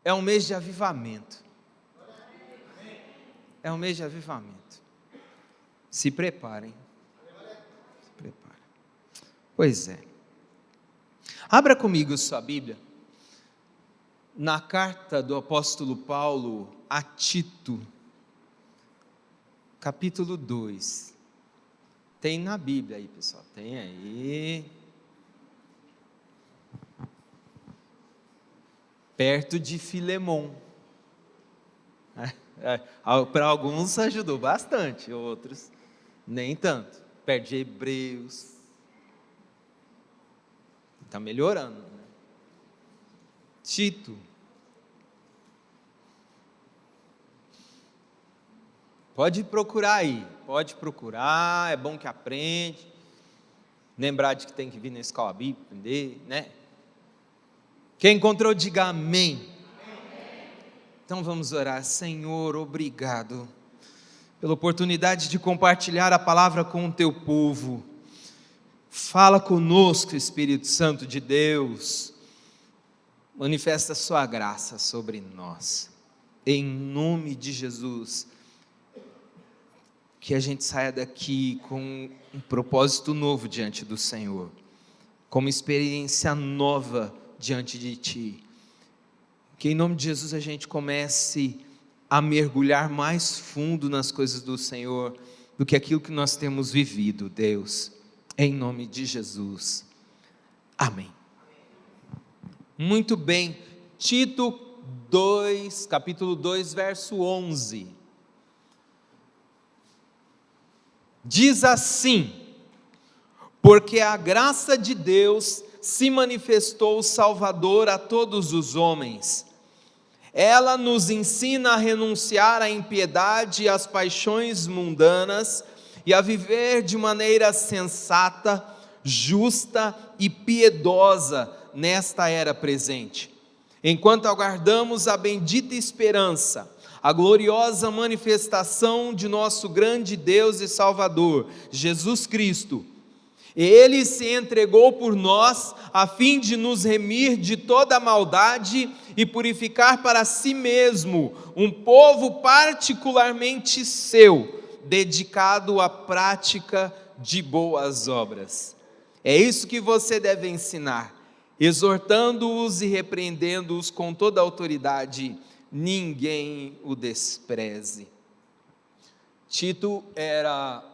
É um mês de avivamento. É um mês de avivamento. Se preparem. Se preparem. Pois é. Abra comigo sua Bíblia. Na carta do apóstolo Paulo a Tito, capítulo 2. Tem na Bíblia aí, pessoal. Tem aí. Perto de Filemon. Para alguns ajudou bastante, outros nem tanto. Perto de Hebreus. Está melhorando, né? Tito. Pode procurar aí, pode procurar, é bom que aprende. Lembrar de que tem que vir na escola bíblica, aprender, né? Quem encontrou, diga amém. Amém. Então vamos orar. Senhor, obrigado pela oportunidade de compartilhar a palavra com o teu povo. Fala conosco, Espírito Santo de Deus. Manifesta a sua graça sobre nós. Em nome de Jesus. Que a gente saia daqui com um propósito novo diante do Senhor. Com uma experiência nova diante de Ti. Que em nome de Jesus a gente comece a mergulhar mais fundo nas coisas do Senhor do que aquilo que nós temos vivido, Deus. Em nome de Jesus. Amém. Muito bem. Tito 2, capítulo 2, verso 11. Diz assim: porque a graça de Deus se manifestou Salvador a todos os homens. Ela nos ensina a renunciar à impiedade e às paixões mundanas e a viver de maneira sensata, justa e piedosa nesta era presente, enquanto aguardamos a bendita esperança, a gloriosa manifestação de nosso grande Deus e Salvador, Jesus Cristo. Ele se entregou por nós, a fim de nos remir de toda a maldade e purificar para si mesmo um povo particularmente seu, dedicado à prática de boas obras. É isso que você deve ensinar, exortando-os e repreendendo-os com toda a autoridade. Ninguém o despreze. Tito era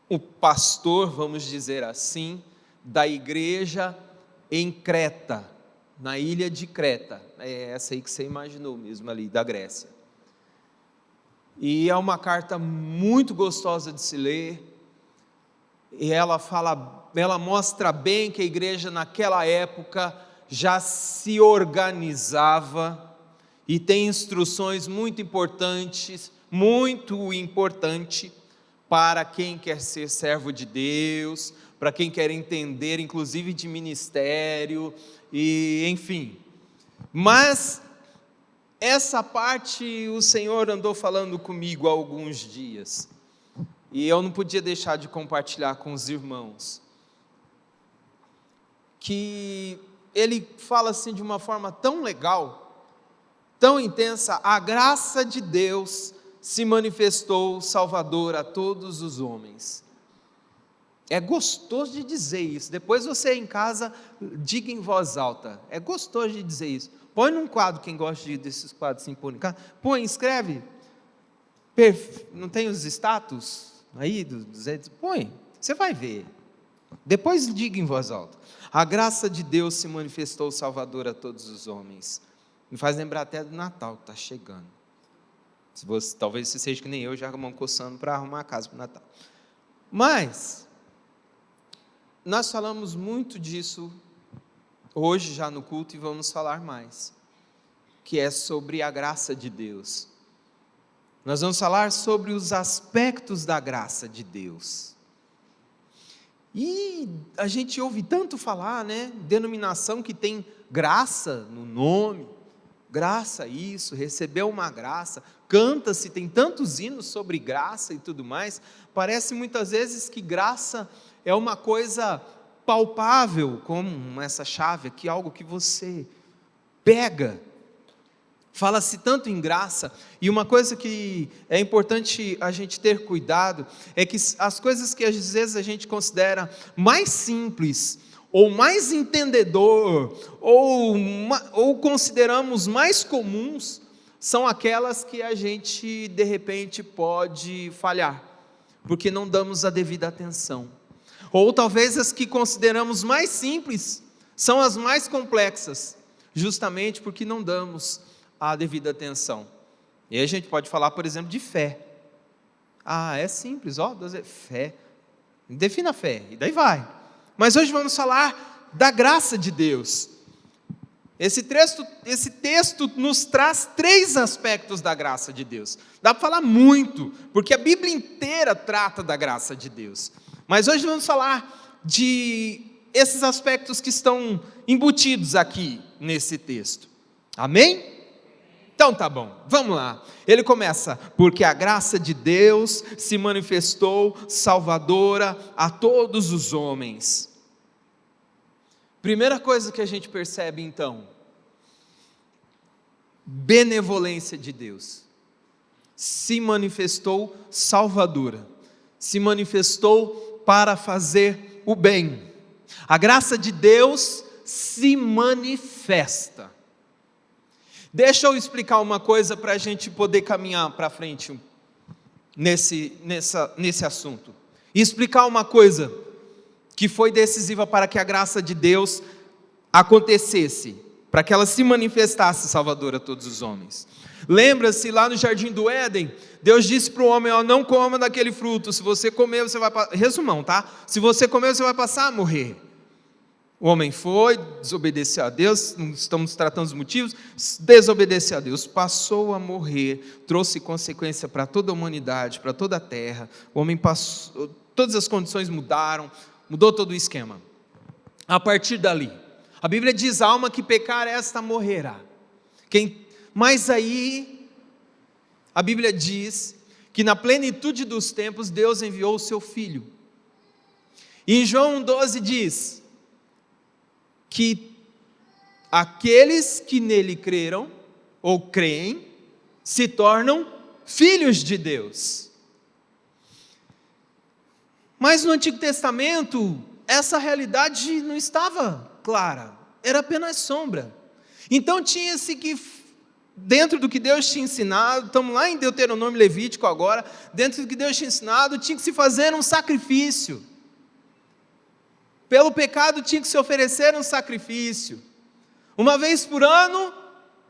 o pastor, vamos dizer assim, da igreja em Creta, na ilha de Creta. É essa aí que você imaginou mesmo ali, da Grécia. E é uma carta muito gostosa de se ler, e ela mostra bem que a igreja naquela época já se organizava, e tem instruções muito importante, para quem quer ser servo de Deus, para quem quer entender, inclusive de ministério, e enfim. Mas essa parte o Senhor andou falando comigo há alguns dias, e eu não podia deixar de compartilhar com os irmãos, que ele fala assim de uma forma tão legal, tão intensa: a graça de Deus se manifestou Salvador a todos os homens. É gostoso de dizer isso. Depois você em casa diga em voz alta. É gostoso de dizer isso. Põe num quadro, quem gosta desses quadros assim, põe, escreve. Não tem os status aí dos põe, você vai ver. Depois diga em voz alta: a graça de Deus se manifestou Salvador a todos os homens. Me faz lembrar até do Natal que está chegando. Talvez você seja que nem eu, já com a mão coçando para arrumar a casa para o Natal. Mas nós falamos muito disso hoje já no culto, e vamos falar mais, que é sobre a graça de Deus. Nós vamos falar sobre os aspectos da graça de Deus. E a gente ouve tanto falar, né? Denominação que tem graça no nome, graça isso, recebeu uma graça, canta-se, tem tantos hinos sobre graça e tudo mais. Parece muitas vezes que graça é uma coisa palpável, como essa chave aqui, algo que você pega Fala-se tanto em graça, e uma coisa que é importante a gente ter cuidado, é que as coisas que às vezes a gente considera mais simples, ou mais entendedor, ou consideramos mais comuns, são aquelas que a gente de repente pode falhar, porque não damos a devida atenção. Ou talvez as que consideramos mais simples, são as mais complexas, justamente porque não damos a devida atenção. E aí a gente pode falar, por exemplo, de fé. É simples, Deus é fé. Defina a fé, e daí vai. Mas hoje vamos falar da graça de Deus. Esse texto nos traz 3 aspectos da graça de Deus. Dá para falar muito, porque a Bíblia inteira trata da graça de Deus. Mas hoje vamos falar de esses aspectos que estão embutidos aqui nesse texto. Amém? Então tá bom, vamos lá. Ele começa: porque a graça de Deus se manifestou salvadora a todos os homens. Primeira coisa que a gente percebe então, benevolência de Deus. Se manifestou salvadora, se manifestou para fazer o bem. A graça de Deus se manifesta. Deixa eu explicar uma coisa para a gente poder caminhar para frente nesse assunto. E explicar uma coisa que foi decisiva para que a graça de Deus acontecesse, para que ela se manifestasse salvadora a todos os homens. Lembra-se lá no jardim do Éden, Deus disse para o homem: não coma daquele fruto, se você comer você vai passar, resumão, tá? Se você comer você vai passar a morrer. O homem foi, desobedeceu a Deus, não estamos tratando os motivos, desobedeceu a Deus, passou a morrer, trouxe consequência para toda a humanidade, para toda a terra. O homem passou, todas as condições mudaram, mudou todo o esquema. A partir dali, a Bíblia diz: a alma que pecar, esta morrerá. Mas aí, a Bíblia diz que na plenitude dos tempos, Deus enviou o seu Filho. E em João 12 diz que aqueles que nele creram, ou creem, se tornam filhos de Deus. Mas no Antigo Testamento, essa realidade não estava clara, era apenas sombra. Então tinha-se que, dentro do que Deus tinha ensinado, estamos lá em Deuteronômio Levítico agora, dentro do que Deus tinha ensinado, tinha que se fazer um sacrifício. Pelo pecado tinha que se oferecer um sacrifício. Uma vez por ano,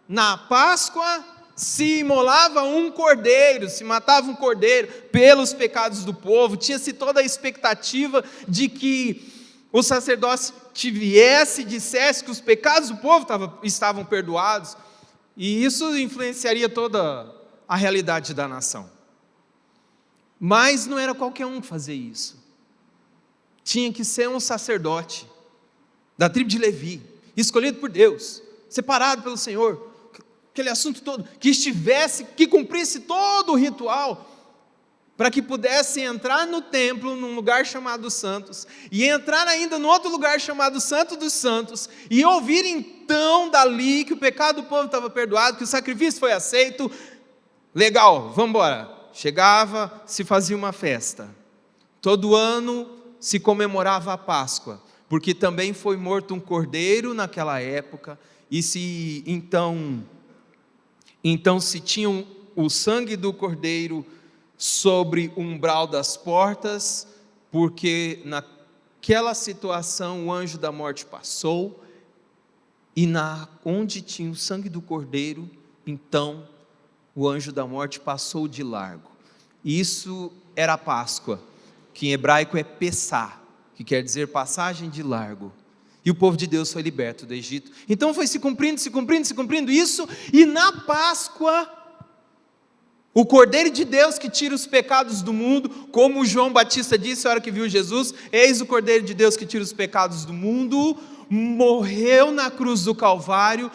na Páscoa, se imolava um cordeiro, se matava um cordeiro pelos pecados do povo. Tinha-se toda a expectativa de que o sacerdote viesse e dissesse que os pecados do povo estavam perdoados. E isso influenciaria toda a realidade da nação. Mas não era qualquer um fazer isso. Tinha que ser um sacerdote da tribo de Levi, escolhido por Deus, separado pelo Senhor, aquele assunto todo, que cumprisse todo o ritual, para que pudesse entrar no templo, num lugar chamado Santos, e entrar ainda no outro lugar chamado Santo dos Santos, e ouvir então dali que o pecado do povo estava perdoado, que o sacrifício foi aceito. Legal, vamos embora. Chegava, se fazia uma festa. Todo ano se comemorava a Páscoa, porque também foi morto um cordeiro naquela época, e se então se tinha o sangue do cordeiro sobre o umbral das portas, porque naquela situação o anjo da morte passou, e onde tinha o sangue do cordeiro, então o anjo da morte passou de largo. Isso era a Páscoa, que em hebraico é Pessá, que quer dizer passagem de largo. E o povo de Deus foi liberto do Egito. Então foi se cumprindo isso, e na Páscoa, o Cordeiro de Deus que tira os pecados do mundo, como João Batista disse na hora que viu Jesus: eis o Cordeiro de Deus que tira os pecados do mundo, morreu na cruz do Calvário,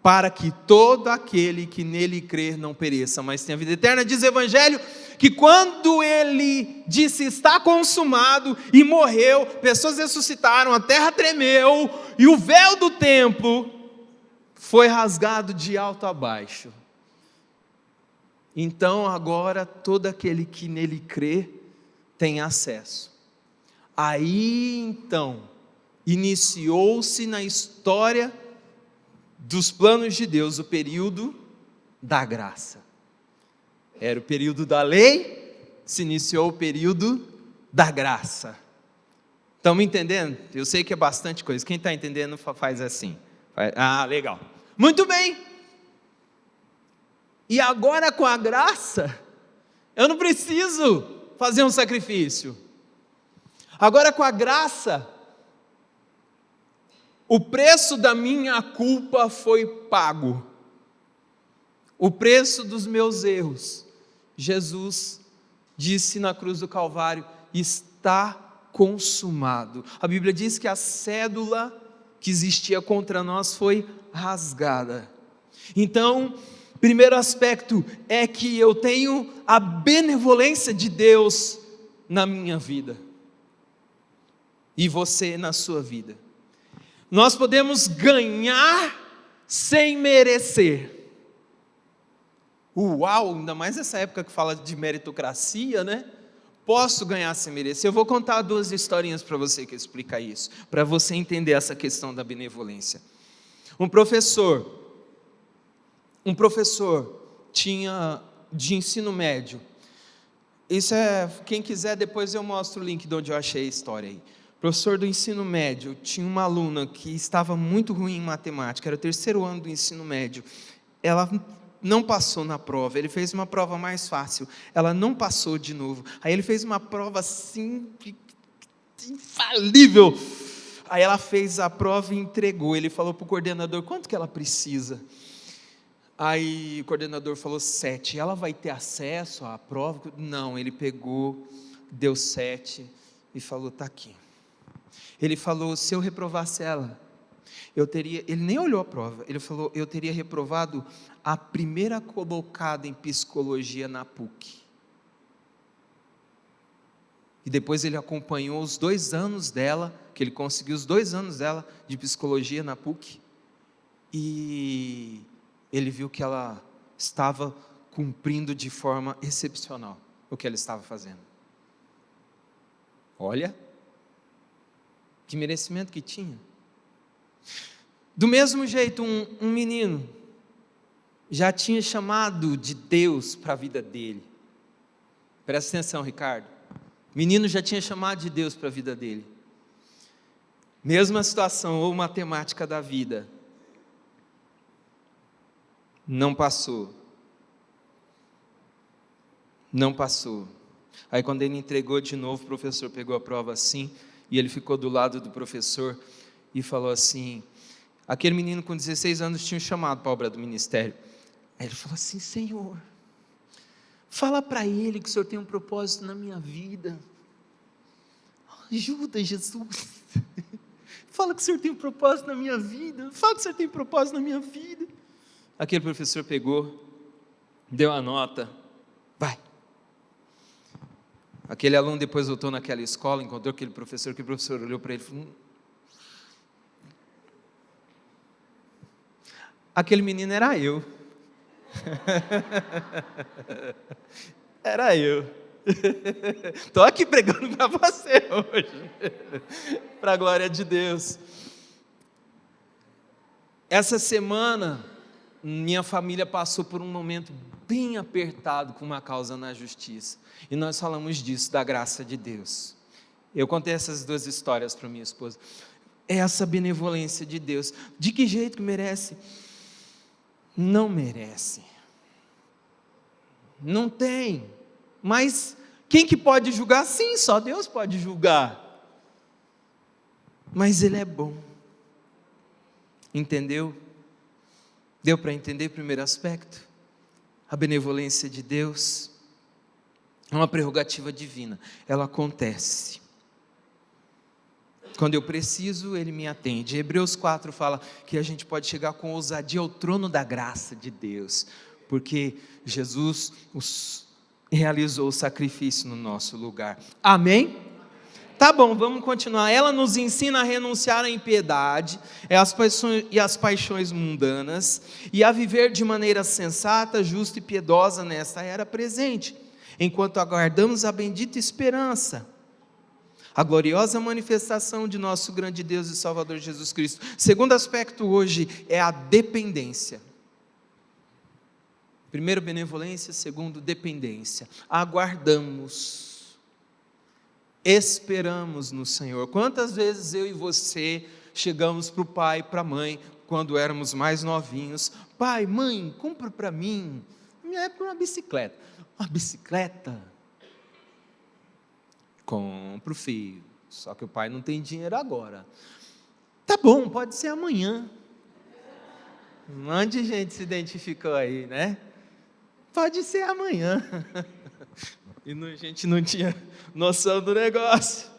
para que todo aquele que nele crer não pereça, mas tenha vida eterna. Diz o Evangelho que quando ele disse está consumado e morreu, pessoas ressuscitaram, a terra tremeu, e o véu do templo foi rasgado de alto a baixo. Então agora todo aquele que nele crê tem acesso. Aí então iniciou-se na história dos planos de Deus o período da graça. Era o período da lei, se iniciou o período da graça. Estão me entendendo? Eu sei que é bastante coisa. Quem está entendendo faz assim. Ah, legal. Muito bem. E agora com a graça, eu não preciso fazer um sacrifício. Agora com a graça, o preço da minha culpa foi pago. O preço dos meus erros. Jesus disse na cruz do Calvário: está consumado. A Bíblia diz que a cédula que existia contra nós foi rasgada. Então, primeiro aspecto é que eu tenho a benevolência de Deus na minha vida. E você na sua vida. Nós podemos ganhar sem merecer. Uau, ainda mais nessa época que fala de meritocracia, né? Posso ganhar sem merecer. Eu vou contar 2 historinhas para você que explica isso, para você entender essa questão da benevolência. Um professor tinha de ensino médio. Isso é, quem quiser depois eu mostro o link de onde eu achei a história aí. Professor do ensino médio, tinha uma aluna que estava muito ruim em matemática, era o 3º ano do ensino médio. Ela não passou na prova, ele fez uma prova mais fácil, ela não passou de novo. Aí ele fez uma prova assim, infalível. Aí ela fez a prova e entregou. Ele falou para o coordenador: quanto que ela precisa? Aí o coordenador falou 7. Ela vai ter acesso à prova? Não, ele pegou, deu 7 e falou: está aqui. Ele falou: se eu reprovasse ela, ele nem olhou a prova, ele falou: eu teria reprovado a primeira colocada em psicologia na PUC. E depois ele acompanhou os 2 anos dela, que ele conseguiu os 2 anos dela de psicologia na PUC, e ele viu que ela estava cumprindo de forma excepcional o que ela estava fazendo. Olha, que merecimento que tinha. Do mesmo jeito, um menino já tinha chamado de Deus para a vida dele. Presta atenção, Ricardo. O menino já tinha chamado de Deus para a vida dele. Mesma situação, ou matemática da vida. Não passou. Não passou. Aí quando ele entregou de novo, o professor pegou a prova assim, e ele ficou do lado do professor e falou assim: aquele menino com 16 anos tinha um chamado para a obra do ministério. Aí ele falou assim: Senhor, fala para ele que o Senhor tem um propósito na minha vida. Ajuda, Jesus. Fala que o Senhor tem um propósito na minha vida. Fala que o Senhor tem um propósito na minha vida. Aquele professor pegou, deu a nota, vai. Aquele aluno depois voltou naquela escola, encontrou aquele professor, que o professor olhou para ele e falou: aquele menino era eu. Era eu. Estou aqui pregando para você hoje, para a glória de Deus. Essa semana, minha família passou por um momento bem apertado com uma causa na justiça, e nós falamos disso, da graça de Deus. Eu contei essas 2 histórias para minha esposa. Essa benevolência de Deus, de que jeito que merece? Não merece, não tem, mas quem que pode julgar? Sim, só Deus pode julgar, mas Ele é bom, entendeu? Deu para entender o primeiro aspecto? A benevolência de Deus é uma prerrogativa divina, ela acontece. Quando eu preciso, Ele me atende. Hebreus 4 fala que a gente pode chegar com ousadia ao trono da graça de Deus, porque Jesus realizou o sacrifício no nosso lugar. Amém? Tá bom, vamos continuar. Ela nos ensina a renunciar à impiedade e às paixões mundanas e a viver de maneira sensata, justa e piedosa nesta era presente, enquanto aguardamos a bendita esperança, a gloriosa manifestação de nosso grande Deus e Salvador Jesus Cristo. Segundo aspecto hoje é a dependência. Primeiro, benevolência. Segundo, dependência. Aguardamos, esperamos no Senhor. Quantas vezes eu e você chegamos para o pai, para a mãe, quando éramos mais novinhos: pai, mãe, compra para mim, na minha época, uma bicicleta. Uma bicicleta? Compro, filho. Só que o pai não tem dinheiro agora. Tá bom, pode ser amanhã. Um monte de gente se identificou aí, né? Pode ser amanhã. E a gente não tinha noção do negócio.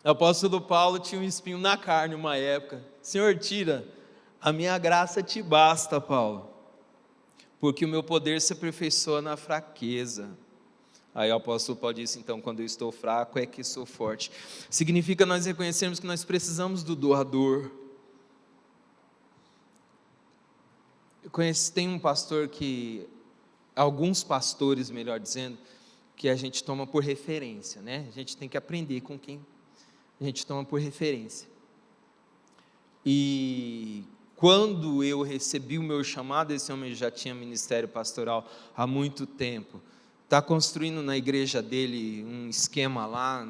O apóstolo Paulo tinha um espinho na carne uma época. Senhor, tira, a minha graça te basta, Paulo, porque o meu poder se aperfeiçoa na fraqueza. Aí o apóstolo Paulo disse: então, quando eu estou fraco é que sou forte. Significa nós reconhecermos que nós precisamos do doador. Tem um pastor alguns pastores, melhor dizendo, que a gente toma por referência, né? A gente tem que aprender com quem a gente toma por referência. E quando eu recebi o meu chamado, esse homem já tinha ministério pastoral há muito tempo, está construindo na igreja dele um esquema lá,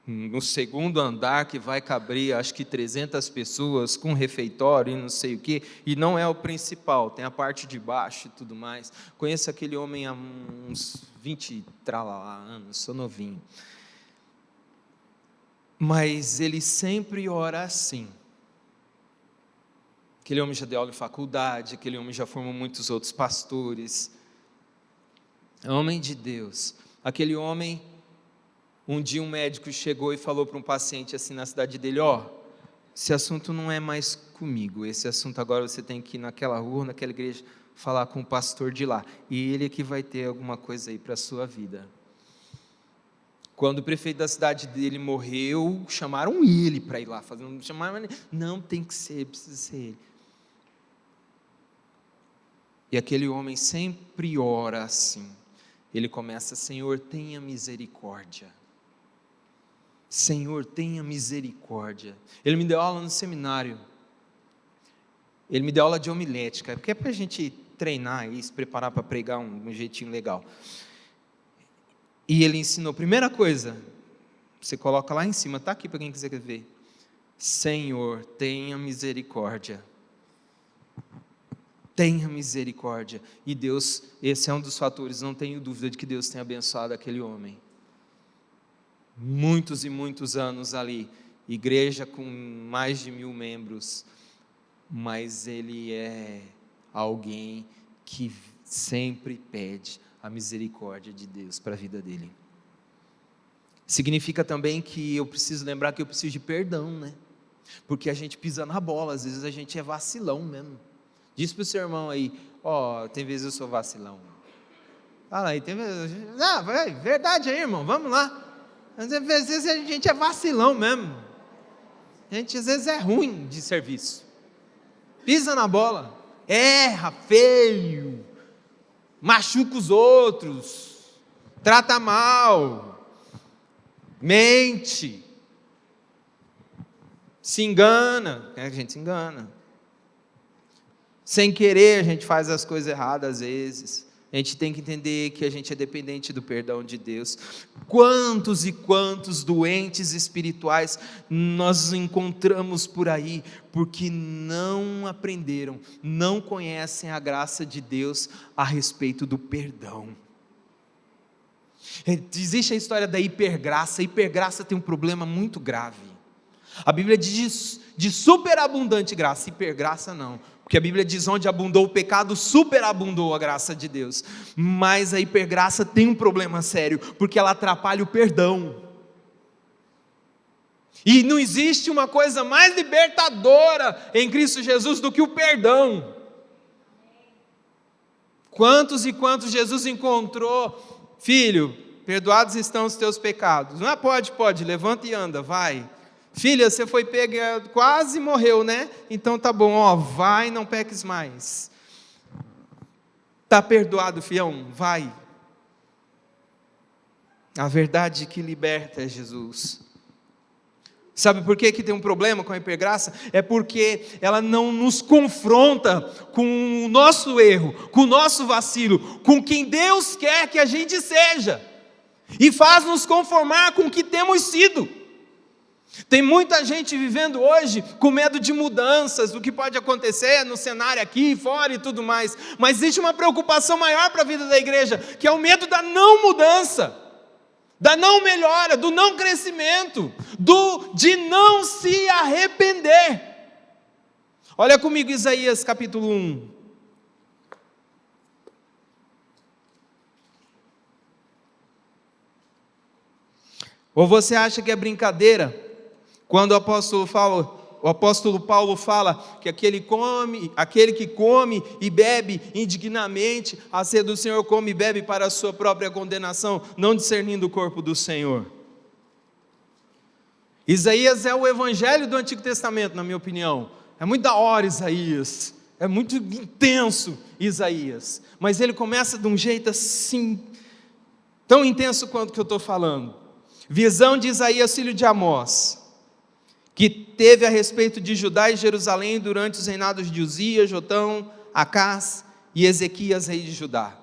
no segundo andar, que vai caber acho que 300 pessoas, com refeitório e não sei o quê, e não é o principal, tem a parte de baixo e tudo mais. Conheço aquele homem há uns 20 anos, sou novinho, mas ele sempre ora assim. Aquele homem já deu aula em faculdade, aquele homem já formou muitos outros pastores, é homem de Deus. Aquele homem, um dia um médico chegou e falou para um paciente assim na cidade dele: esse assunto não é mais comigo, esse assunto agora você tem que ir naquela rua, naquela igreja, falar com o pastor de lá, e ele é que vai ter alguma coisa aí para a sua vida. Quando o prefeito da cidade dele morreu, chamaram ele para ir lá, não, tem que ser, precisa ser ele. E aquele homem sempre ora assim, ele começa: Senhor, tenha misericórdia. Senhor, tenha misericórdia. Ele me deu aula no seminário, ele me deu aula de homilética, porque é para a gente treinar e se preparar para pregar um jeitinho legal. E ele ensinou, primeira coisa, você coloca lá em cima, está aqui para quem quiser ver: Senhor, tenha misericórdia. Tenha misericórdia. E Deus, esse é um dos fatores, não tenho dúvida de que Deus tenha abençoado aquele homem. Muitos e muitos anos ali, igreja com mais de 1000 membros, mas ele é alguém que sempre pede a misericórdia de Deus para a vida dele. Significa também que eu preciso lembrar que eu preciso de perdão, né? Porque a gente pisa na bola, às vezes a gente é vacilão mesmo. Diz para o seu irmão aí: tem vezes eu sou vacilão. Fala aí, tem vezes, verdade aí, irmão, vamos lá. Às vezes a gente é vacilão mesmo. A gente às vezes é ruim de serviço. Pisa na bola, erra feio, machuca os outros, trata mal, mente, se engana, a gente se engana. Sem querer a gente faz as coisas erradas às vezes. A gente tem que entender que a gente é dependente do perdão de Deus. Quantos e quantos doentes espirituais nós encontramos por aí, porque não aprenderam, não conhecem a graça de Deus a respeito do perdão. Existe a história da hipergraça. A hipergraça tem um problema muito grave. A Bíblia diz de superabundante graça, hipergraça não. Porque a Bíblia diz: onde abundou o pecado, superabundou a graça de Deus. Mas a hipergraça tem um problema sério, porque ela atrapalha o perdão. E não existe uma coisa mais libertadora em Cristo Jesus do que o perdão. Quantos e quantos Jesus encontrou: filho, perdoados estão os teus pecados. Não, pode, levanta e anda, vai. Filha, você foi pega, quase morreu, né? Então tá bom, ó, vai, não peques mais. Tá perdoado, fião, vai. A verdade que liberta é Jesus. Sabe por que tem um problema com a hipergraça? É porque ela não nos confronta com o nosso erro, com o nosso vacilo, com quem Deus quer que a gente seja, e faz nos conformar com o que temos sido. Tem muita gente vivendo hoje com medo de mudanças, do que pode acontecer no cenário aqui, fora e tudo mais, mas existe uma preocupação maior para a vida da igreja, que é o medo da não mudança, da não melhora, do não crescimento, de não se arrepender. Olha comigo Isaías capítulo 1. Ou você acha que é brincadeira quando o apóstolo Paulo fala que aquele que come e bebe indignamente, a sede do Senhor come e bebe para a sua própria condenação, não discernindo o corpo do Senhor? Isaías é o evangelho do Antigo Testamento, na minha opinião. É muito da hora Isaías, é muito intenso Isaías, mas ele começa de um jeito assim, tão intenso quanto que eu estou falando. Visão de Isaías, filho de Amós, que teve a respeito de Judá e Jerusalém durante os reinados de Uzias, Jotão, Acás e Ezequias, rei de Judá.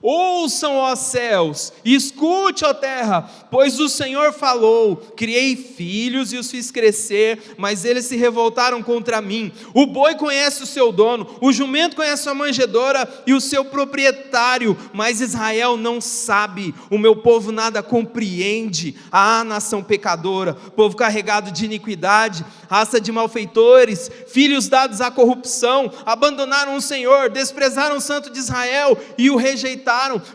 Ouçam, ó céus, escute, ó terra, pois o Senhor falou: criei filhos e os fiz crescer, mas eles se revoltaram contra mim. O boi conhece o seu dono, o jumento conhece sua manjedoura e o seu proprietário, mas Israel não sabe, o meu povo nada compreende. Ah, nação pecadora, povo carregado de iniquidade, raça de malfeitores, filhos dados à corrupção, abandonaram o Senhor, desprezaram o Santo de Israel e o rejeitaram,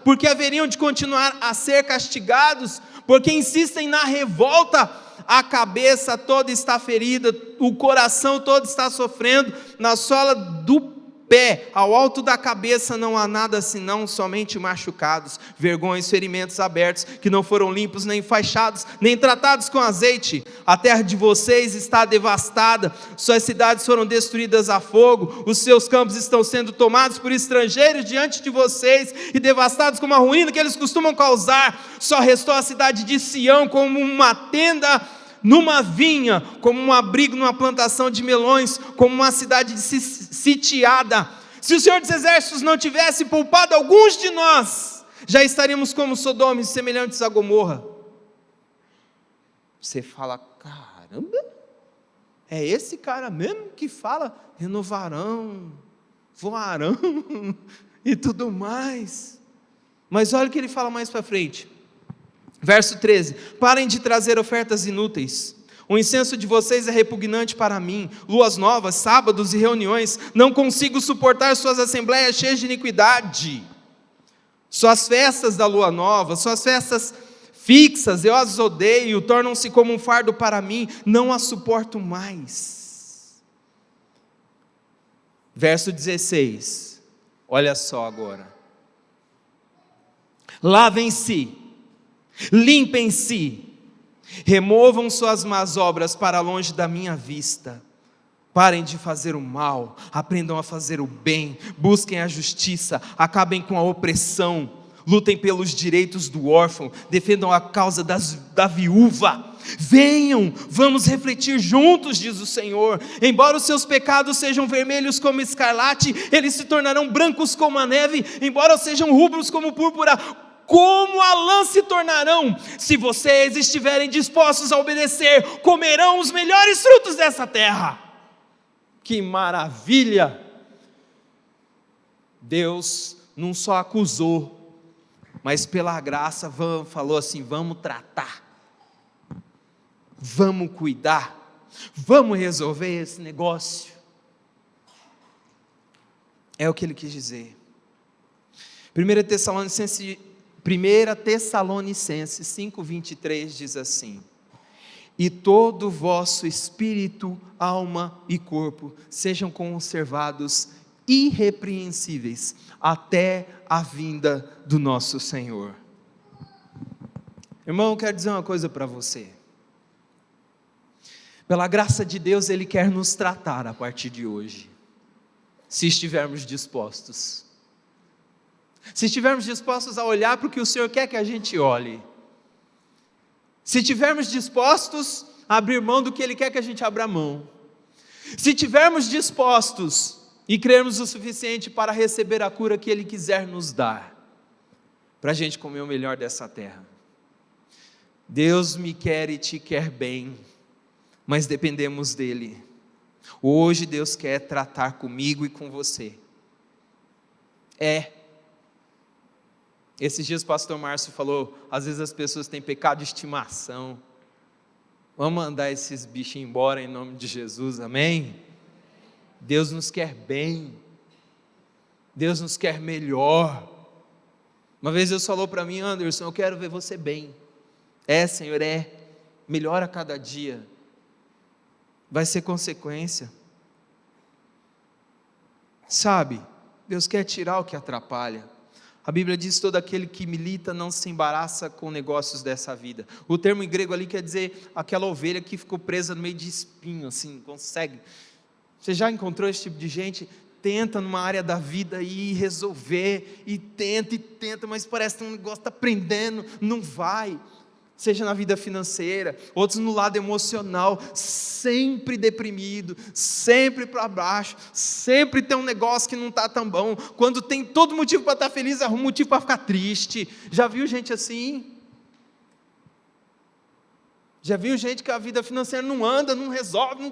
porque haveriam de continuar a ser castigados, porque insistem na revolta. A cabeça toda está ferida, o coração todo está sofrendo, na sola do pé, ao alto da cabeça não há nada senão somente machucados, vergonhas, ferimentos abertos, que não foram limpos, nem enfaixados, nem tratados com azeite. A terra de vocês está devastada, suas cidades foram destruídas a fogo, os seus campos estão sendo tomados por estrangeiros diante de vocês, e devastados como a ruína que eles costumam causar. Só restou a cidade de Sião como uma tenda numa vinha, como um abrigo numa plantação de melões, como uma cidade sitiada. Se o Senhor dos Exércitos não tivesse poupado alguns de nós, já estaríamos como Sodoma, semelhantes a Gomorra. Você fala, caramba, é esse cara mesmo que fala, renovarão, voarão e tudo mais. Mas olha o que ele fala mais para frente. Verso 13, parem de trazer ofertas inúteis, o incenso de vocês é repugnante para mim, luas novas, sábados e reuniões, não consigo suportar suas assembleias cheias de iniquidade, suas festas da lua nova, suas festas fixas, eu as odeio, tornam-se como um fardo para mim, não as suporto mais. Verso 16, olha só agora, lavem-se, limpem-se, removam suas más obras para longe da minha vista, parem de fazer o mal, aprendam a fazer o bem, busquem a justiça, acabem com a opressão, lutem pelos direitos do órfão, defendam a causa da viúva, venham, vamos refletir juntos, diz o Senhor. Embora os seus pecados sejam vermelhos como escarlate, eles se tornarão brancos como a neve, embora sejam rubros como púrpura, como a lã se tornarão. Se vocês estiverem dispostos a obedecer, comerão os melhores frutos dessa terra. Que maravilha! Deus não só acusou, mas pela graça falou assim, vamos tratar, vamos cuidar, vamos resolver esse negócio. É o que ele quis dizer. 1 Tessalonicenses 5:23 diz assim: e todo o vosso espírito, alma e corpo sejam conservados irrepreensíveis até a vinda do nosso Senhor. Irmão, eu quero dizer uma coisa para você. Pela graça de Deus, Ele quer nos tratar a partir de hoje, se estivermos dispostos. Se estivermos dispostos a olhar para o que o Senhor quer que a gente olhe. Se estivermos dispostos a abrir mão do que Ele quer que a gente abra mão. Se estivermos dispostos e crermos o suficiente para receber a cura que Ele quiser nos dar, para a gente comer o melhor dessa terra. Deus me quer e te quer bem, mas dependemos dEle. Hoje Deus quer tratar comigo e com você. Esses dias o pastor Márcio falou, às vezes as pessoas têm pecado de estimação. Vamos mandar esses bichos embora em nome de Jesus, amém? Deus nos quer bem, Deus nos quer melhor. Uma vez Deus falou para mim: Anderson, eu quero ver você bem. Senhor, melhora a cada dia, vai ser consequência. Sabe, Deus quer tirar o que atrapalha. A Bíblia diz: todo aquele que milita não se embaraça com negócios dessa vida. O termo em grego ali quer dizer aquela ovelha que ficou presa no meio de espinho, assim, consegue. Você já encontrou esse tipo de gente? Tenta numa área da vida e resolver, e tenta, mas parece que um negócio está prendendo, não vai. Seja na vida financeira, outros no lado emocional, sempre deprimido, sempre para baixo, sempre tem um negócio que não está tão bom. Quando tem todo motivo para estar feliz, arruma motivo para ficar triste. Já viu gente assim? Já viu gente que a vida financeira não anda, não resolve?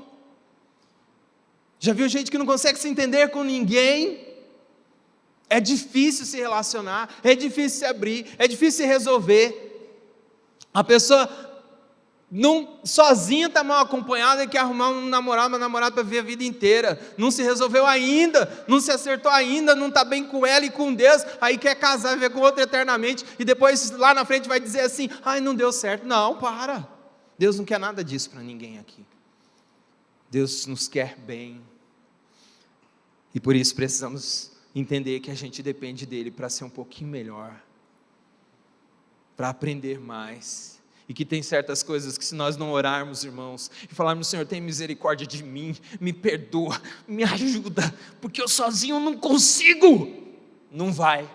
Já viu gente que não consegue se entender com ninguém? É difícil se relacionar, é difícil se abrir, é difícil se resolver. A pessoa sozinha está mal acompanhada e quer arrumar um namorado, uma namorada para viver a vida inteira. Não se resolveu ainda, não se acertou ainda, não está bem com ela e com Deus, aí quer casar e viver com outro eternamente, e depois lá na frente vai dizer assim: ai, não deu certo. Não, para. Deus não quer nada disso para ninguém aqui. Deus nos quer bem. E por isso precisamos entender que a gente depende dEle para ser um pouquinho melhor, para aprender mais, e que tem certas coisas que se nós não orarmos, irmãos, e falarmos: Senhor, tem misericórdia de mim, me perdoa, me ajuda, porque eu sozinho não consigo, não vai.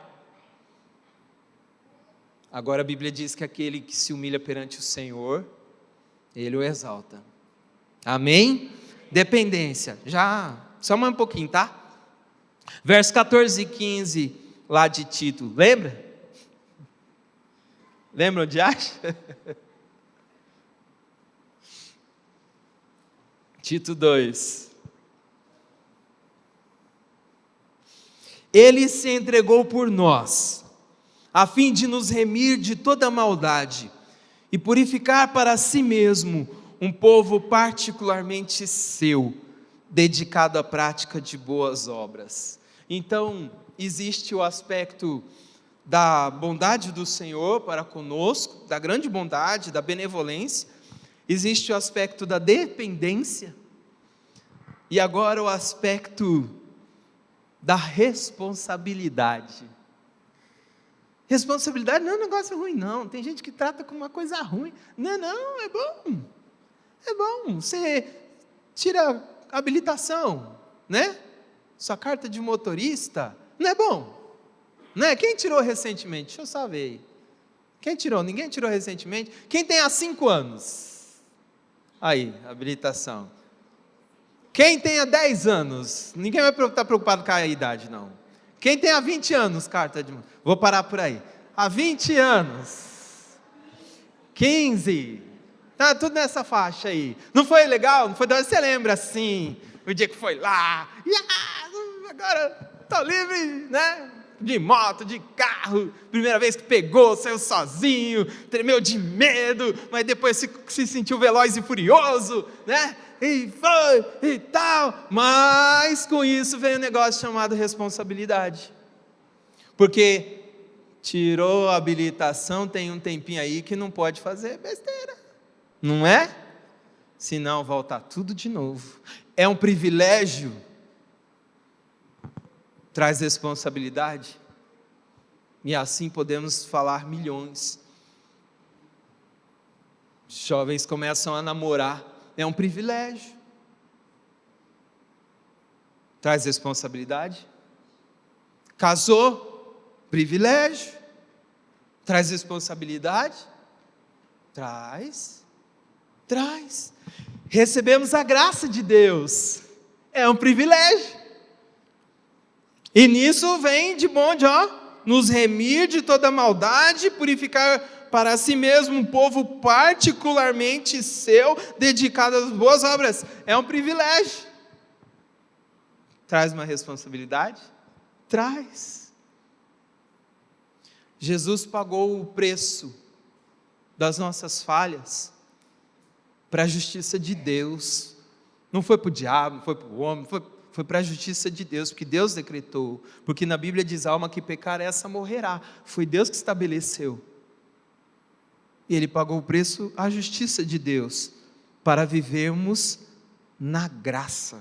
Agora a Bíblia diz que aquele que se humilha perante o Senhor, Ele o exalta, amém? Dependência, só mais um pouquinho, tá? Verso 14 e 15, lá de Tito, lembra? Lembra onde acha? Tito 2. Ele se entregou por nós, a fim de nos remir de toda maldade e purificar para si mesmo um povo particularmente seu, dedicado à prática de boas obras. Então, existe o aspecto da bondade do Senhor para conosco, da grande bondade, da benevolência. Existe o aspecto da dependência, e agora o aspecto da responsabilidade. Responsabilidade não é um negócio ruim, não. Tem gente que trata como uma coisa ruim. Não, é bom. É bom. Você tira a habilitação, né? Sua carta de motorista, não é bom? Não é? Quem tirou recentemente? Deixa eu saber aí. Quem tirou? Ninguém tirou recentemente? Quem tem há 5 anos? Aí, habilitação. Quem tem há 10 anos? Ninguém vai estar preocupado com a idade, não. Quem tem há 20 anos, carta de... Vou parar por aí. Há 20 anos. 15. Tá tudo nessa faixa aí. Não foi legal? Não foi? Você lembra assim, o dia que foi lá, agora estou livre, né? De moto, de carro, primeira vez que pegou, saiu sozinho, tremeu de medo, mas depois se sentiu veloz e furioso, né? E foi, e tal, mas com isso veio um negócio chamado responsabilidade, porque tirou a habilitação, tem um tempinho aí que não pode fazer besteira, não é? Senão volta tudo de novo. É um privilégio, traz responsabilidade, e assim podemos falar milhões. Jovens começam a namorar, é um privilégio. Traz responsabilidade. Casou, privilégio. Traz responsabilidade? Traz. Recebemos a graça de Deus, é um privilégio. E nisso vem de bonde, nos remir de toda maldade, purificar para si mesmo um povo particularmente seu, dedicado às boas obras. É um privilégio. Traz uma responsabilidade? Traz. Jesus pagou o preço das nossas falhas para a justiça de Deus. Não foi para o diabo, não foi para o homem, foi para a justiça de Deus, porque Deus decretou. Porque na Bíblia diz: a alma que pecar, essa morrerá. Foi Deus que estabeleceu. E Ele pagou o preço, a justiça de Deus, para vivermos na graça.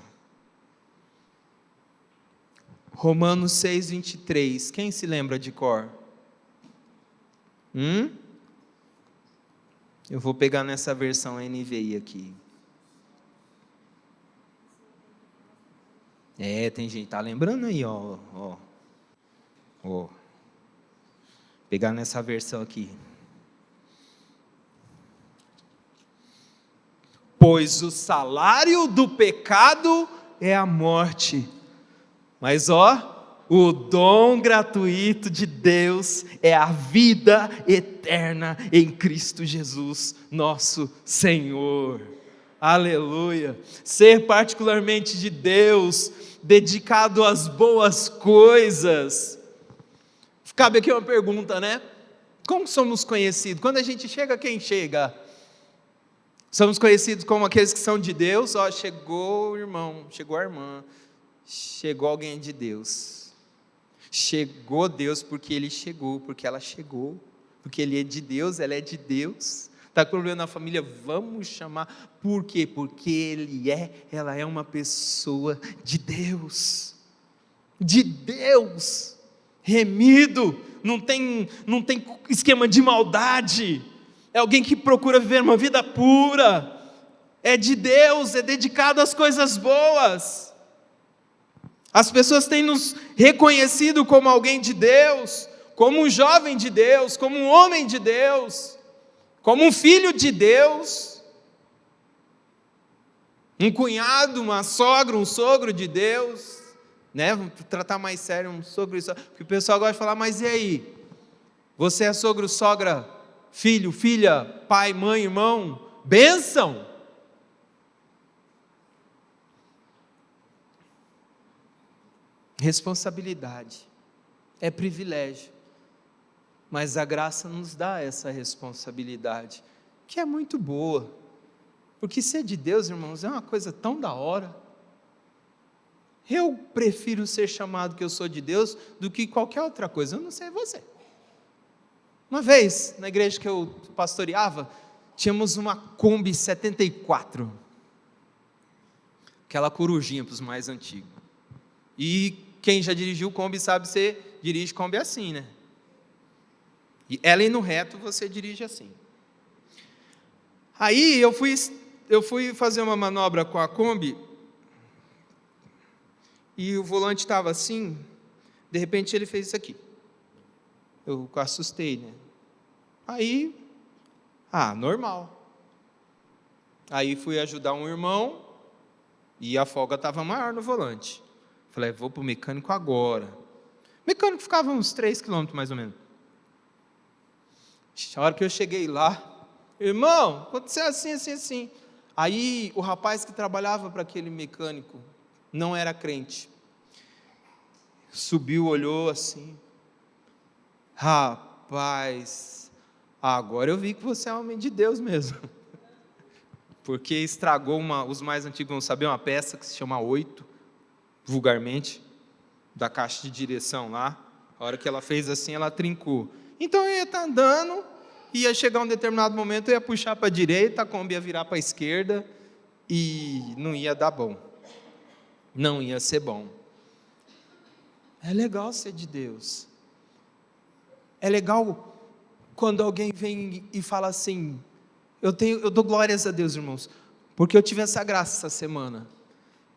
Romanos 6:23, quem se lembra de cor? Eu vou pegar nessa versão NVI aqui. Tem gente, tá lembrando aí, ó. Pegar nessa versão aqui. Pois o salário do pecado é a morte. Mas o dom gratuito de Deus é a vida eterna em Cristo Jesus, nosso Senhor. Aleluia. Ser particularmente de Deus, dedicado às boas coisas. Cabe aqui uma pergunta, né? Como somos conhecidos? Quando a gente chega, quem chega? Somos conhecidos como aqueles que são de Deus. Chegou o irmão, chegou a irmã, chegou alguém de Deus. Chegou Deus porque ele chegou, porque ela chegou, porque ele é de Deus, ela é de Deus. Está com problema na família, vamos chamar. Por quê? Porque ela é uma pessoa de Deus. De Deus. Remido, não tem esquema de maldade. É alguém que procura viver uma vida pura. É de Deus, é dedicado às coisas boas. As pessoas têm nos reconhecido como alguém de Deus, como um jovem de Deus, como um homem de Deus, como um filho de Deus, um cunhado, uma sogra, um sogro de Deus, né? Vamos tratar mais sério um sogro e sogra, porque o pessoal gosta de falar, mas e aí? Você é sogro, sogra, filho, filha, pai, mãe, irmão? Bênção! Responsabilidade é privilégio, mas a graça nos dá essa responsabilidade, que é muito boa, porque ser de Deus, irmãos, é uma coisa tão da hora. Eu prefiro ser chamado que eu sou de Deus do que qualquer outra coisa. Eu não sei você. Uma vez, na igreja que eu pastoreava, tínhamos uma Kombi 74, aquela corujinha para os mais antigos, e quem já dirigiu Kombi sabe, você dirige Kombi assim, né? E ela indo reto, você dirige assim. Aí eu fui fazer uma manobra com a Kombi, e o volante estava assim, de repente ele fez isso aqui. Eu assustei, né? Aí, normal. Aí fui ajudar um irmão, e a folga estava maior no volante. Falei, vou para o mecânico agora. O mecânico ficava uns 3 quilômetros mais ou menos. A hora que eu cheguei lá, irmão, aconteceu assim, assim, assim. Aí o rapaz que trabalhava para aquele mecânico, não era crente, subiu, olhou assim, rapaz, agora eu vi que você é homem de Deus mesmo, porque estragou os mais antigos vão saber, uma peça que se chama 8, vulgarmente, da caixa de direção lá. A hora que ela fez assim, ela trincou. Então eu ia estar andando, ia chegar um determinado momento, eu ia puxar para a direita, a Kombi ia virar para a esquerda, e não ia dar bom, não ia ser bom. É legal ser de Deus, é legal quando alguém vem e fala assim, Eu dou glórias a Deus, irmãos, porque eu tive essa graça essa semana.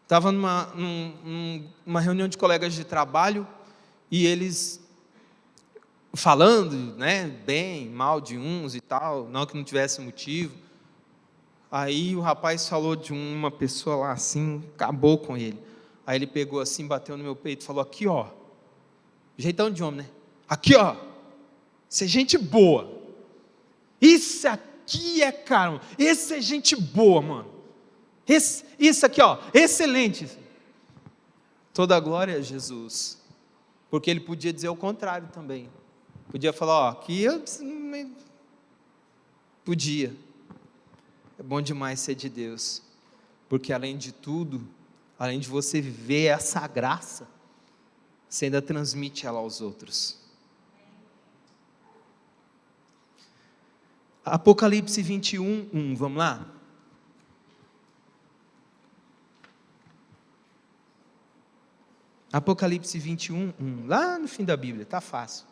Estava numa reunião de colegas de trabalho, e eles falando, né, bem, mal de uns e tal, não que não tivesse motivo. Aí o rapaz falou de uma pessoa lá assim, acabou com ele. Aí ele pegou assim, bateu no meu peito e falou: aqui ó, jeitão de homem, né? Aqui ó, isso é gente boa. Isso aqui é cara, esse é gente boa, mano. Isso aqui ó, excelente. Toda a glória a Jesus, porque ele podia dizer o contrário também. Podia falar: ó, aqui eu podia. É bom demais ser de Deus, porque além de tudo, além de você viver essa graça, você ainda transmite ela aos outros. Apocalipse 21:1, vamos lá? Apocalipse 21:1, lá no fim da Bíblia, está fácil.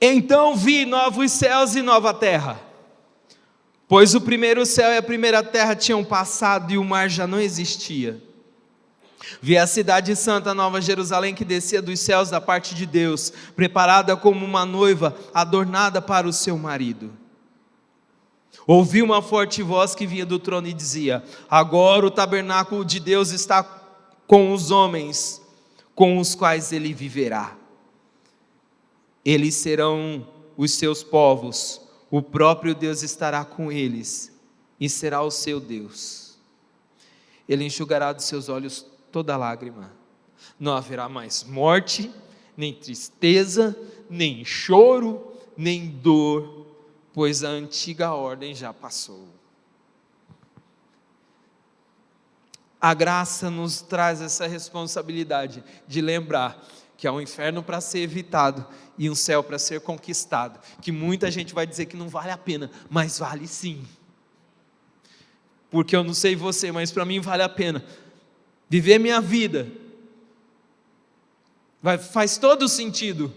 Então vi novos céus e nova terra, pois o primeiro céu e a primeira terra tinham passado e o mar já não existia. Vi a cidade santa, Nova Jerusalém, que descia dos céus da parte de Deus, preparada como uma noiva adornada para o seu marido. Ouvi uma forte voz que vinha do trono e dizia: agora o tabernáculo de Deus está com os homens, com os quais ele viverá. Eles serão os seus povos, o próprio Deus estará com eles e será o seu Deus. Ele enxugará dos seus olhos toda lágrima. Não haverá mais morte, nem tristeza, nem choro, nem dor, pois a antiga ordem já passou. A graça nos traz essa responsabilidade de lembrar que há um inferno para ser evitado e um céu para ser conquistado, que muita gente vai dizer que não vale a pena, mas vale sim, porque eu não sei você, mas para mim vale a pena, viver minha vida, faz todo sentido,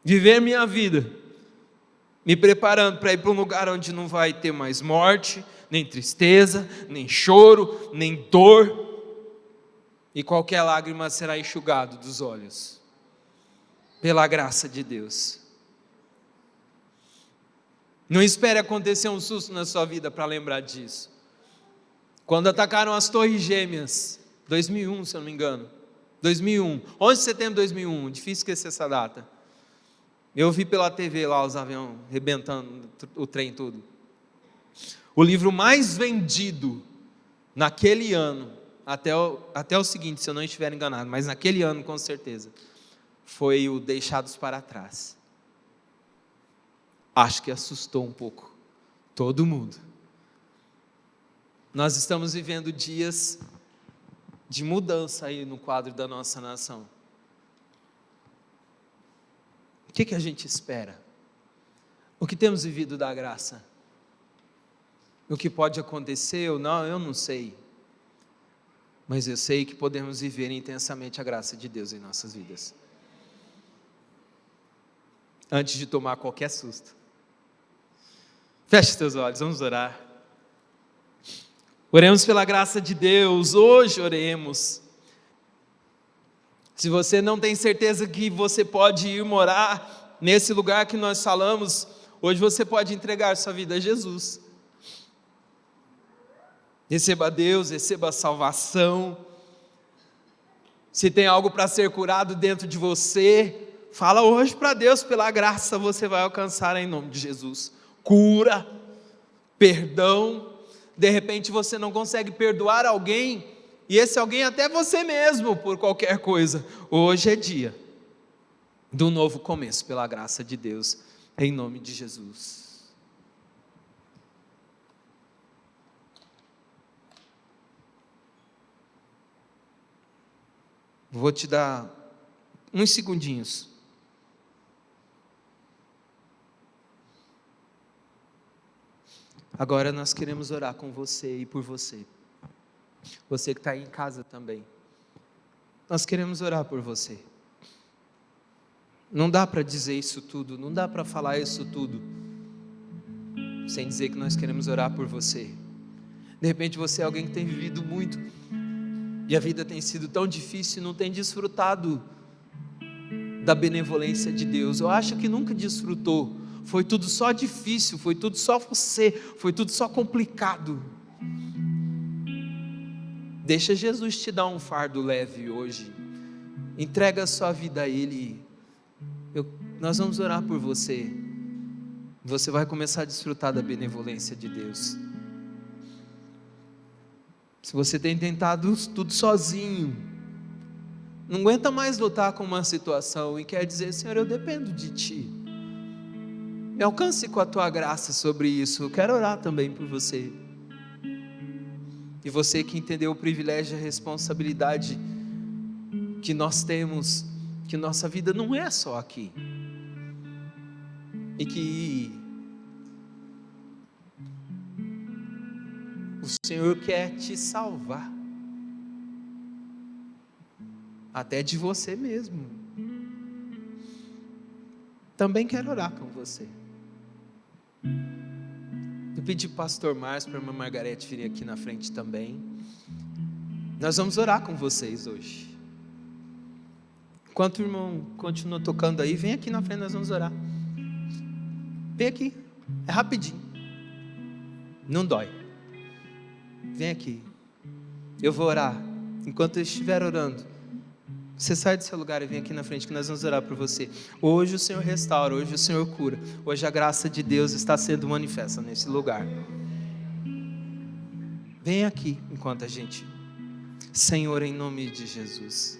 viver minha vida, me preparando para ir para um lugar onde não vai ter mais morte, nem tristeza, nem choro, nem dor, e qualquer lágrima será enxugada dos olhos, pela graça de Deus. Não espere acontecer um susto na sua vida para lembrar disso. Quando atacaram as Torres Gêmeas, 2001, se eu não me engano, 2001, 11 de setembro de 2001, difícil esquecer essa data. Eu vi pela TV lá os aviões rebentando o trem tudo. O livro mais vendido naquele ano, até o seguinte, se eu não estiver enganado, mas naquele ano com certeza, foi o Deixados para Trás. Acho que assustou um pouco todo mundo. Nós estamos vivendo dias de mudança aí no quadro da nossa nação. O que a gente espera? O que temos vivido da graça? O que pode acontecer ou não, eu não sei. Mas eu sei que podemos viver intensamente a graça de Deus em nossas vidas. Antes de tomar qualquer susto. Feche seus olhos, vamos orar. Oremos pela graça de Deus, hoje oremos. Se você não tem certeza que você pode ir morar nesse lugar que nós falamos, hoje você pode entregar sua vida a Jesus. Receba Deus, receba a salvação. Se tem algo para ser curado dentro de você, fala hoje para Deus, pela graça você vai alcançar em nome de Jesus. Cura, perdão. De repente você não consegue perdoar alguém, e esse alguém até você mesmo, por qualquer coisa. Hoje é dia do novo começo, pela graça de Deus, em nome de Jesus. Vou te dar uns segundinhos. Agora nós queremos orar com você e por você. Você que está aí em casa também. Nós queremos orar por você. Não dá para dizer isso tudo, não dá para falar isso tudo, sem dizer que nós queremos orar por você. De repente você é alguém que tem vivido muito, e a vida tem sido tão difícil e não tem desfrutado da benevolência de Deus. Eu acho que nunca desfrutou. Foi tudo só difícil, foi tudo só você, foi tudo só complicado. Deixa Jesus te dar um fardo leve hoje. Entrega a sua vida a Ele. Nós vamos orar por você. Você vai começar a desfrutar da benevolência de Deus. Se você tem tentado tudo sozinho, não aguenta mais lutar com uma situação e quer dizer: Senhor, eu dependo de Ti, me alcance com a Tua graça sobre isso. Eu quero orar também por você. E você que entendeu o privilégio e a responsabilidade que nós temos, que nossa vida não é só aqui, e que o Senhor quer te salvar, até de você mesmo. Também quero orar com você. Eu pedi para o pastor Márcio, para a irmã Margarete virem aqui na frente também. Nós vamos orar com vocês hoje. Enquanto o irmão continua tocando aí, vem aqui na frente, nós vamos orar. Vem aqui, é rapidinho, não dói. Vem aqui, eu vou orar. Enquanto eu estiver orando, você sai do seu lugar e vem aqui na frente que nós vamos orar por você. Hoje o Senhor restaura, hoje o Senhor cura. Hoje a graça de Deus está sendo manifesta nesse lugar. Vem aqui enquanto a gente... Senhor, em nome de Jesus,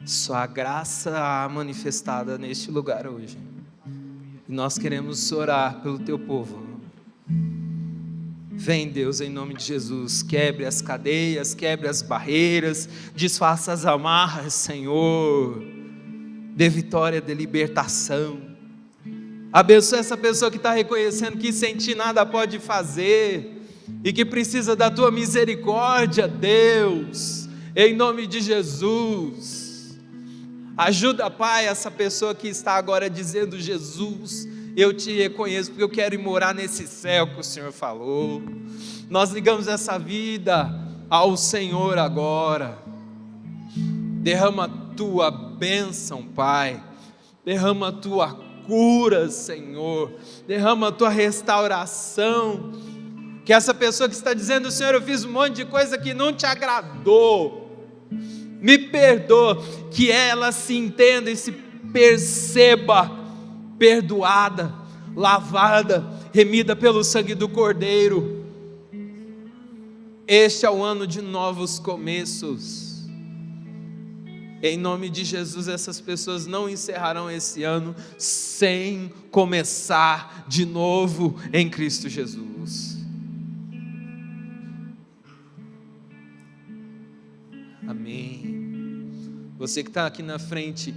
sua graça manifestada neste lugar hoje. E nós queremos orar pelo teu povo. Vem, Deus, em nome de Jesus, quebre as cadeias, quebre as barreiras, desfaça as amarras, Senhor, dê vitória, dê libertação. Abençoa essa pessoa que está reconhecendo que sem ti nada pode fazer e que precisa da tua misericórdia, Deus, em nome de Jesus. Ajuda, Pai, essa pessoa que está agora dizendo: Jesus, eu te reconheço porque eu quero ir morar nesse céu que o Senhor falou. Nós ligamos essa vida ao Senhor agora. Derrama a tua bênção, Pai. Derrama a tua cura, Senhor. Derrama a tua restauração. Que essa pessoa que está dizendo: Senhor, eu fiz um monte de coisa que não te agradou, me perdoa, que ela se entenda e se perceba perdoada, lavada, remida pelo sangue do Cordeiro. Este é o ano de novos começos. Em nome de Jesus, essas pessoas não encerrarão esse ano sem começar de novo em Cristo Jesus. Amém. Você que está aqui na frente,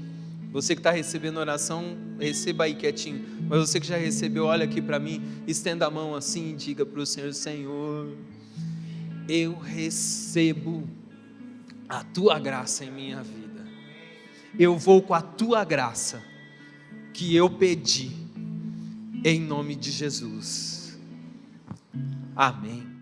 você que está recebendo oração, receba aí quietinho. Mas você que já recebeu, olha aqui para mim, estenda a mão assim e diga para o Senhor: Senhor, eu recebo a tua graça em minha vida. Eu vou com a tua graça que eu pedi, em nome de Jesus. Amém.